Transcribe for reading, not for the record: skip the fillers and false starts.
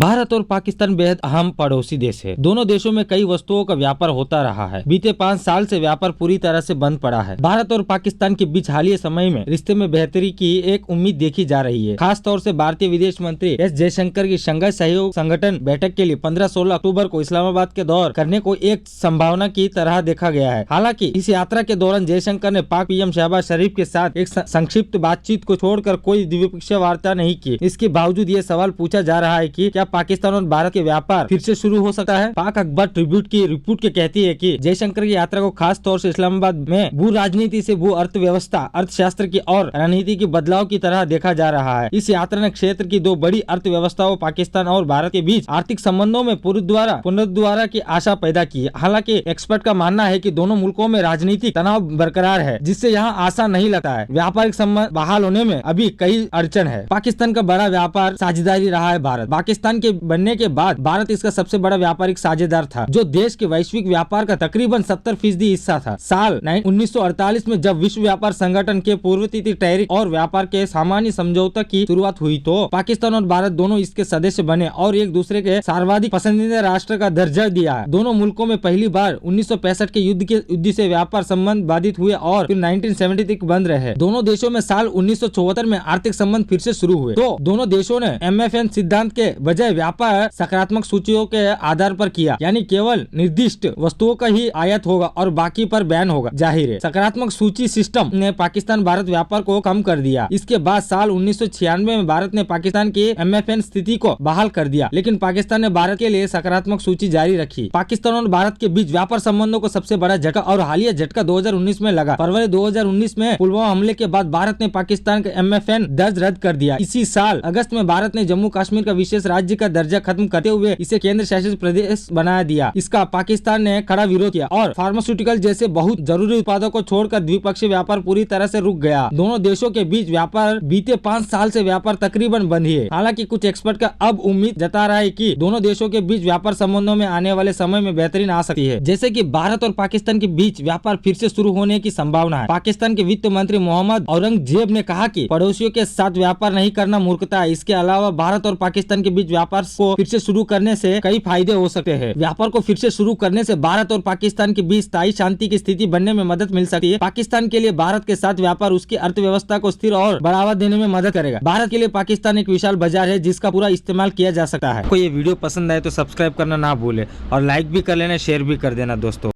भारत और पाकिस्तान बेहद अहम पड़ोसी देश है। दोनों देशों में कई वस्तुओं का व्यापार होता रहा है। बीते 5 साल से व्यापार पूरी तरह से बंद पड़ा है। भारत और पाकिस्तान के बीच हालिया समय में रिश्ते में बेहतरी की एक उम्मीद देखी जा रही है। खास तौर से भारतीय विदेश मंत्री एस जयशंकर की शंघाई सहयोग संगठन बैठक के लिए 15-16 अक्टूबर को इस्लामाबाद के दौर करने को एक संभावना की तरह देखा गया है। हालांकि इस यात्रा के दौरान जयशंकर ने पाक पीएम शहबाज शरीफ के साथ एक संक्षिप्त बातचीत को छोड़कर कोई द्विपक्षीय वार्ता नहीं की। इसके बावजूद ये सवाल पूछा जा रहा है कि क्या पाकिस्तान और भारत के व्यापार फिर से शुरू हो सकता है। पाक अखबार ट्रिब्यूट की रिपोर्ट के कहती है कि जयशंकर की यात्रा को खास तौर से इस्लामाबाद में भू राजनीति से भू अर्थव्यवस्था अर्थशास्त्र की और रणनीति की बदलाव की तरह देखा जा रहा है। इस यात्रा ने क्षेत्र की दो बड़ी अर्थव्यवस्थाओं पाकिस्तान और भारत के बीच आर्थिक संबंधों में पुनरुद्धार की आशा पैदा की। हालांकि एक्सपर्ट का मानना है कि दोनों मुल्कों में राजनीतिक तनाव बरकरार है, जिससे यहाँ आसान नहीं लगता है। व्यापारिक संबंध बहाल होने में अभी कई अड़चन है। पाकिस्तान का बड़ा व्यापार साझेदारी रहा है। भारत पाकिस्तान के बनने के बाद भारत इसका सबसे बड़ा व्यापारिक साझेदार था, जो देश के वैश्विक व्यापार का तकरीबन 70% हिस्सा था। साल 1948 में जब विश्व व्यापार संगठन के पूर्व तिथि टैरिफ और व्यापार के सामान्य समझौता की शुरुआत हुई तो पाकिस्तान और भारत दोनों इसके सदस्य बने और एक दूसरे के सर्वाधिक पसंदीदा राष्ट्र का दर्जा दिया। दोनों मुल्कों में पहली बार 1965 के युद्ध से व्यापार संबंध बाधित हुए और फिर 1970 तक बंद रहे। दोनों देशों में साल 1974 में आर्थिक संबंध फिर से शुरू हुए तो दोनों देशों ने MFN सिद्धांत के बजाय व्यापार सकारात्मक सूचियों के आधार पर किया, यानी केवल निर्दिष्ट वस्तुओं का ही आयात होगा और बाकी पर बैन होगा। जाहिर है, सकारात्मक सूची सिस्टम ने पाकिस्तान भारत व्यापार को कम कर दिया। इसके बाद साल 1996 में भारत ने पाकिस्तान की MFN स्थिति को बहाल कर दिया, लेकिन पाकिस्तान ने भारत के लिए सकारात्मक सूची जारी रखी। पाकिस्तान और भारत के बीच व्यापार संबंधों को सबसे बड़ा झटका और हालिया झटका 2019 में लगा। फरवरी 2019 में पुलवामा हमले के बाद भारत ने पाकिस्तान के MFN दर्ज रद्द कर दिया। इसी साल अगस्त में भारत ने जम्मू कश्मीर का विशेष राज्य का दर्जा खत्म करते हुए इसे केंद्र शासित प्रदेश बना दिया। इसका पाकिस्तान ने कड़ा विरोध किया और फार्मास्यूटिकल जैसे बहुत जरूरी उत्पादों को छोड़कर द्विपक्षीय व्यापार पूरी तरह से रुक गया। दोनों देशों के बीच व्यापार बीते 5 साल से व्यापार तकरीबन बंद ही है। हालांकि कुछ एक्सपर्ट का अब उम्मीद जता रहा है कि दोनों देशों के बीच व्यापार संबंधों में आने वाले समय में बेहतरी आ सकती है, जैसे कि भारत और पाकिस्तान के बीच व्यापार फिर से शुरू होने की संभावना है। पाकिस्तान के वित्त मंत्री मोहम्मद औरंगजेब ने कहा कि पड़ोसियों के साथ व्यापार नहीं करना मूर्खता है। इसके अलावा भारत और पाकिस्तान के बीच व्यापार को फिर से शुरू करने से कई फायदे हो सकते हैं। व्यापार को फिर से शुरू करने से भारत और पाकिस्तान के बीच स्थायी शांति की स्थिति बनने में मदद मिल सकती है। पाकिस्तान के लिए भारत के साथ व्यापार उसकी अर्थव्यवस्था को स्थिर और बढ़ावा देने में मदद करेगा। भारत के लिए पाकिस्तान एक विशाल बाजार है जिसका पूरा इस्तेमाल किया जा सकता है। आपको ये वीडियो पसंद आए तो सब्सक्राइब करना ना भूले और लाइक भी कर लेना, शेयर भी कर देना दोस्तों।